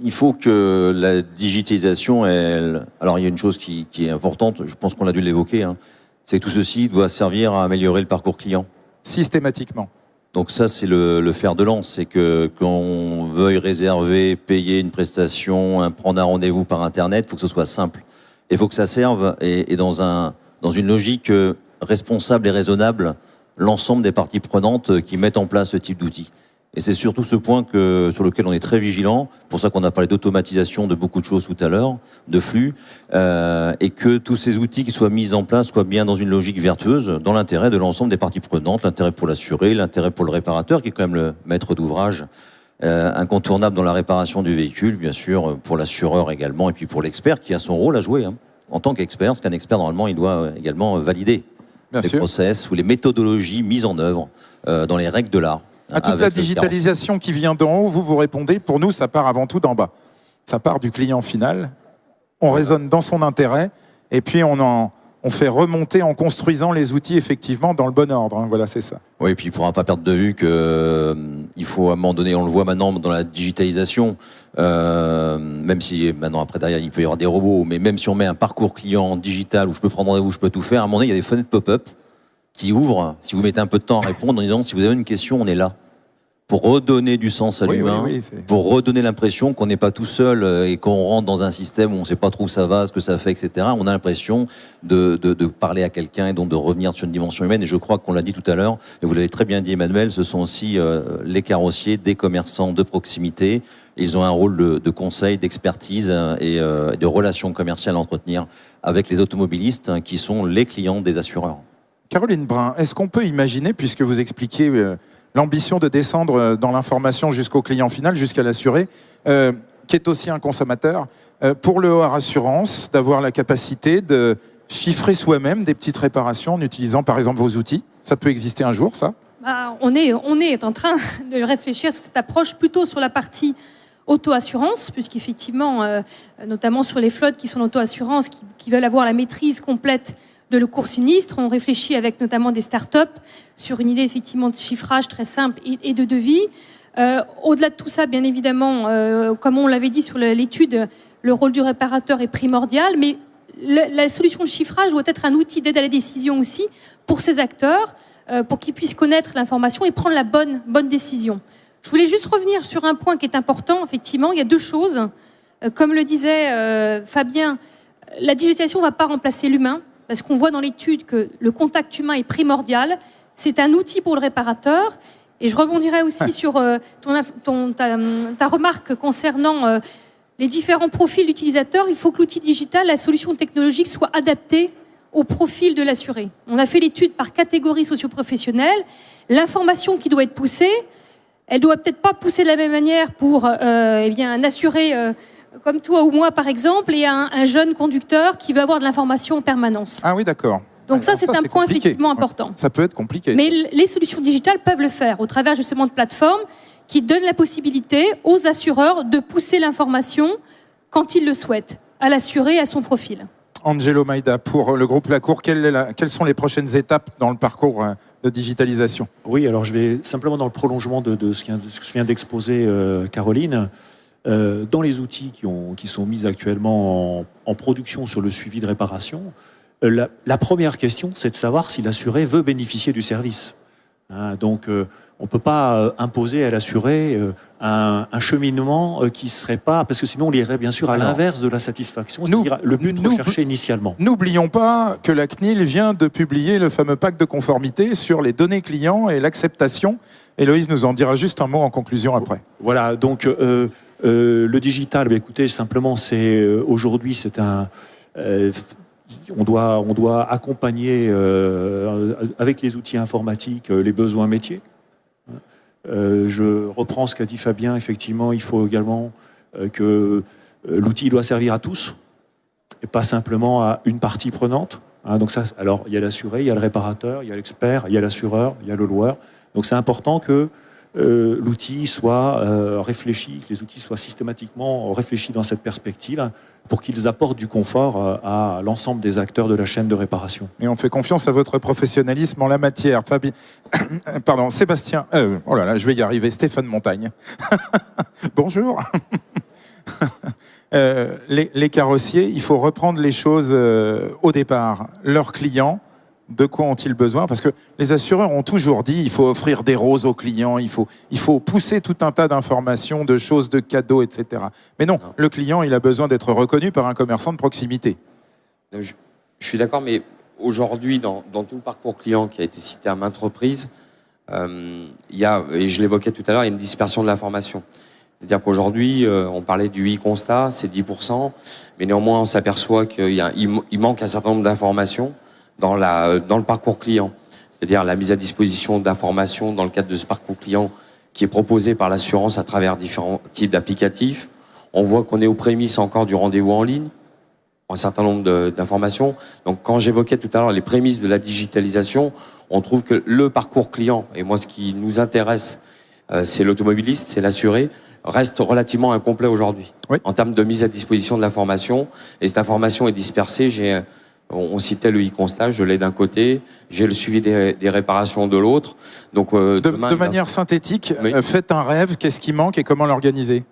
Il faut que la digitalisation, alors il y a une chose qui est importante, je pense qu'on a dû l'évoquer, hein, c'est que tout ceci doit servir à améliorer le parcours client. Systématiquement. Donc ça, c'est le fer de lance, c'est que qu'on veuille réserver, payer une prestation, prendre un rendez-vous par Internet, il faut que ce soit simple. Il faut que ça serve, et dans une logique responsable et raisonnable, l'ensemble des parties prenantes qui mettent en place ce type d'outils. Et c'est surtout ce point sur lequel on est très vigilant, pour ça qu'on a parlé d'automatisation de beaucoup de choses tout à l'heure, de flux, et que tous ces outils qui soient mis en place soient bien dans une logique vertueuse, dans l'intérêt de l'ensemble des parties prenantes, l'intérêt pour l'assuré, l'intérêt pour le réparateur, qui est quand même le maître d'ouvrage incontournable dans la réparation du véhicule, bien sûr, pour l'assureur également, et puis pour l'expert qui a son rôle à jouer, hein, en tant qu'expert, parce qu'un expert, normalement, il doit également valider les process ou les méthodologies mises en œuvre dans les règles de l'art. À toute la digitalisation qui vient d'en haut, vous répondez, pour nous, ça part avant tout d'en bas. Ça part du client final, on raisonne dans son intérêt, et puis on fait remonter en construisant les outils effectivement dans le bon ordre. Hein. Voilà, c'est ça. Oui, et puis il ne faudra pas perdre de vue qu'il faut à un moment donné, on le voit maintenant dans la digitalisation, même si maintenant après derrière il peut y avoir des robots, mais même si on met un parcours client digital où je peux prendre rendez-vous, je peux tout faire, à un moment donné il y a des fenêtres pop-up qui ouvre, si vous mettez un peu de temps à répondre en disant si vous avez une question, on est là. Pour redonner du sens à l'humain, pour redonner l'impression qu'on n'est pas tout seul et qu'on rentre dans un système où on ne sait pas trop où ça va, ce que ça fait, etc. On a l'impression de parler à quelqu'un et donc de revenir sur une dimension humaine. Et je crois qu'on l'a dit tout à l'heure, et vous l'avez très bien dit Emmanuel, ce sont aussi les carrossiers, des commerçants de proximité. Ils ont un rôle de conseil, d'expertise et de relations commerciales à entretenir avec les automobilistes qui sont les clients des assureurs. Caroline Brun, est-ce qu'on peut imaginer, puisque vous expliquez l'ambition de descendre dans l'information jusqu'au client final, jusqu'à l'assuré, qui est aussi un consommateur, pour le OR Assurance, d'avoir la capacité de chiffrer soi-même des petites réparations en utilisant par exemple vos outils? Ça peut exister un jour, ça? On est en train de réfléchir sur cette approche plutôt sur la partie auto-assurance, puisqu'effectivement, notamment sur les flottes qui sont en auto-assurance, qui veulent avoir la maîtrise complète de le court sinistre. On réfléchit avec notamment des startups sur une idée effectivement de chiffrage très simple et de devis. Au-delà de tout ça, bien évidemment, comme on l'avait dit sur l'étude, le rôle du réparateur est primordial, mais la solution de chiffrage doit être un outil d'aide à la décision aussi pour ces acteurs, pour qu'ils puissent connaître l'information et prendre la bonne décision. Je voulais juste revenir sur un point qui est important. Effectivement, il y a deux choses. Comme le disait Fabien, la digitalisation ne va pas remplacer l'humain, parce qu'on voit dans l'étude que le contact humain est primordial. C'est un outil pour le réparateur. Et je rebondirai aussi sur ta remarque concernant les différents profils d'utilisateurs. Il faut que l'outil digital, la solution technologique, soit adaptée au profil de l'assuré. On a fait l'étude par catégorie socio-professionnelle. L'information qui doit être poussée, elle doit peut-être pas pousser de la même manière pour un assuré comme toi ou moi, par exemple, et un jeune conducteur qui veut avoir de l'information en permanence. Ah oui, d'accord. Donc ça, c'est un point compliqué. effectivement important. Ça peut être compliqué. Mais les solutions digitales peuvent le faire au travers justement de plateformes qui donnent la possibilité aux assureurs de pousser l'information quand ils le souhaitent, à l'assuré et à son profil. Angelo Maïda, pour le groupe Lacour, quelles sont les prochaines étapes dans le parcours de digitalisation? Oui, alors je vais simplement dans le prolongement de ce que vient d'exposer Caroline. Dans les outils qui sont mis actuellement en production sur le suivi de réparation, la première question, c'est de savoir si l'assuré veut bénéficier du service. Donc, on ne peut pas imposer à l'assuré un cheminement qui ne serait pas... Parce que sinon, on irait bien sûr à l'inverse de la satisfaction, c'est-à-dire le but recherché initialement. N'oublions pas que la CNIL vient de publier le fameux pacte de conformité sur les données clients et l'acceptation. Héloïse nous en dira juste un mot en conclusion après. Voilà, donc le digital, écoutez, simplement, aujourd'hui, on doit accompagner avec les outils informatiques les besoins métiers. Je reprends ce qu'a dit Fabien. Effectivement, il faut également que l'outil doit servir à tous et pas simplement à une partie prenante. Donc ça, alors il y a l'assuré, il y a le réparateur, il y a l'expert, il y a l'assureur, il y a le loueur. Donc c'est important que l'outil soit réfléchi, que les outils soient systématiquement réfléchis dans cette perspective pour qu'ils apportent du confort à l'ensemble des acteurs de la chaîne de réparation. Et on fait confiance à votre professionnalisme en la matière. Pardon, Sébastien, oh là là, je vais y arriver, Stéphane Montagne. Bonjour. Les carrossiers, il faut reprendre les choses au départ. Leurs clients, de quoi ont-ils besoin? Parce que les assureurs ont toujours dit il faut offrir des roses aux clients, il faut pousser tout un tas d'informations, de choses, de cadeaux, etc. Mais non, le client, il a besoin d'être reconnu par un commerçant de proximité. Je suis d'accord, mais aujourd'hui, dans tout le parcours client qui a été cité à maintes reprises, il y a, et je l'évoquais tout à l'heure, il y a une dispersion de l'information. C'est-à-dire qu'aujourd'hui, on parlait du e-constat, c'est 10%, mais néanmoins, on s'aperçoit qu'il manque un certain nombre d'informations dans le parcours client. C'est-à-dire la mise à disposition d'informations dans le cadre de ce parcours client qui est proposé par l'assurance à travers différents types d'applicatifs. On voit qu'on est aux prémices encore du rendez-vous en ligne, un certain nombre d'informations. Donc, quand j'évoquais tout à l'heure les prémices de la digitalisation, on trouve que le parcours client, et moi, ce qui nous intéresse, c'est l'automobiliste, c'est l'assuré, reste relativement incomplet aujourd'hui. Oui. En termes de mise à disposition de l'information. Et cette information est dispersée. On citait le e-constat, je l'ai d'un côté, j'ai le suivi des réparations de l'autre. Donc, de manière synthétique, oui. Faites un rêve, qu'est-ce qui manque et comment l'organiser?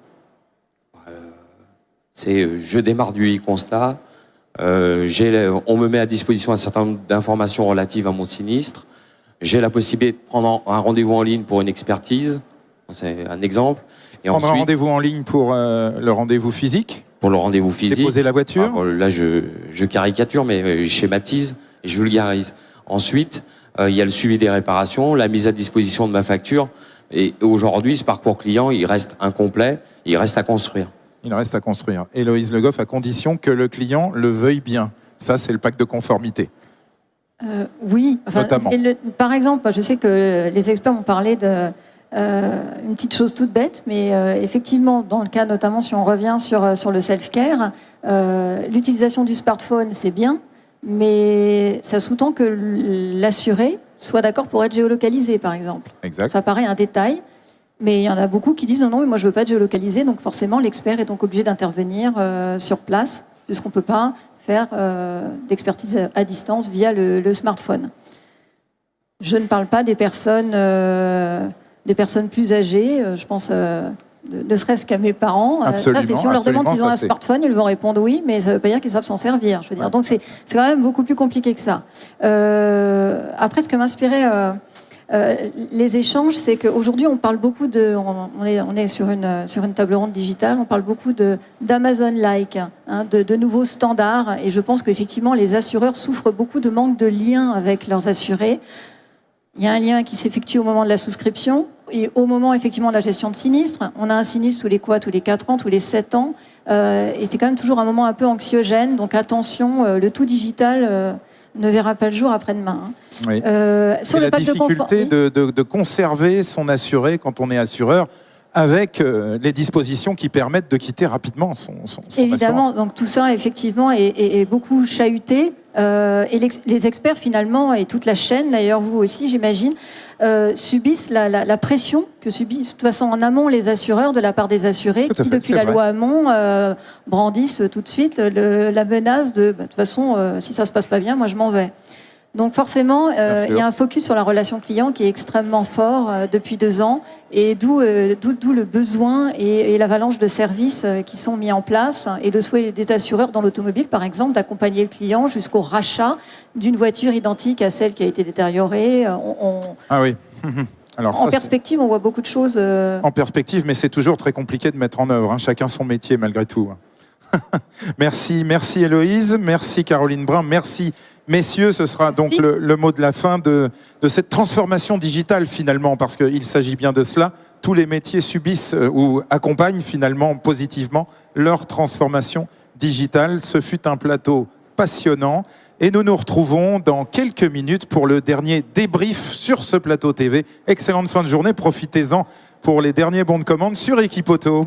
Je démarre du e-constat, on me met à disposition un certain nombre d'informations relatives à mon sinistre, j'ai la possibilité de prendre un rendez-vous en ligne pour une expertise, c'est un exemple. Et prendre un rendez-vous en ligne pour le rendez-vous physique? Pour le rendez-vous physique. Déposer la voiture? Alors, là, je caricature, mais je schématise et je vulgarise. Ensuite, il y a le suivi des réparations, la mise à disposition de ma facture. Et aujourd'hui, ce parcours client, il reste incomplet, il reste à construire. Il reste à construire. Héloïse Le Goff, à condition que le client le veuille bien. Ça, c'est le pacte de conformité. Oui. Enfin, notamment. Par exemple, je sais que les experts ont parlé de... une petite chose toute bête, mais effectivement, dans le cas notamment, si on revient sur le self-care, l'utilisation du smartphone, c'est bien, mais ça sous-tend que l'assuré soit d'accord pour être géolocalisé, par exemple. Exact. Ça paraît un détail, mais il y en a beaucoup qui disent non, mais moi je ne veux pas être géolocalisé, donc forcément l'expert est donc obligé d'intervenir sur place, puisqu'on ne peut pas faire d'expertise à distance via le smartphone. Je ne parle pas des personnes plus âgées, je pense ne serait-ce qu'à mes parents. Absolument, ça, c'est si on leur demande s'ils ont un smartphone, ils vont répondre oui, mais ça ne veut pas dire qu'ils savent s'en servir. Je veux dire. Donc c'est quand même beaucoup plus compliqué que ça. Après, ce que m'inspiraient les échanges, c'est qu'aujourd'hui, on parle beaucoup on est sur une table ronde digitale, on parle beaucoup d'Amazon-like, de nouveaux standards, et je pense qu'effectivement, les assureurs souffrent beaucoup de manque de lien avec leurs assurés. Il y a un lien qui s'effectue au moment de la souscription et au moment effectivement de la gestion de sinistre. On a un sinistre tous les 4 ans, tous les 7 ans. Et c'est quand même toujours un moment un peu anxiogène. Donc attention, le tout digital ne verra pas le jour après-demain. Oui. Sur la difficulté de conserver son assuré quand on est assureur, avec les dispositions qui permettent de quitter rapidement son Évidemment, assurance. donc tout ça effectivement est beaucoup chahuté. Et les experts finalement, et toute la chaîne, d'ailleurs vous aussi j'imagine, subissent la pression que subissent de toute façon en amont les assureurs de la part des assurés qui depuis la loi Hamon brandissent tout de suite la menace de toute façon si ça se passe pas bien, moi je m'en vais. Donc forcément, il y a un focus sur la relation client qui est extrêmement fort depuis 2 ans, et d'où le besoin et l'avalanche de services qui sont mis en place, et le souhait des assureurs dans l'automobile, par exemple, d'accompagner le client jusqu'au rachat d'une voiture identique à celle qui a été détériorée. Ah oui. Alors, en perspective, on voit beaucoup de choses. En perspective, mais c'est toujours très compliqué de mettre en œuvre. Hein. Chacun son métier, malgré tout. Merci Héloïse, merci Caroline Brun, merci messieurs. Ce sera donc le mot de la fin de cette transformation digitale finalement, parce qu'il s'agit bien de cela. Tous les métiers subissent ou accompagnent finalement positivement leur transformation digitale. Ce fut un plateau passionnant. Et nous nous retrouvons dans quelques minutes pour le dernier débrief sur ce plateau TV. Excellente fin de journée, profitez-en pour les derniers bons de commande sur Equipe Auto.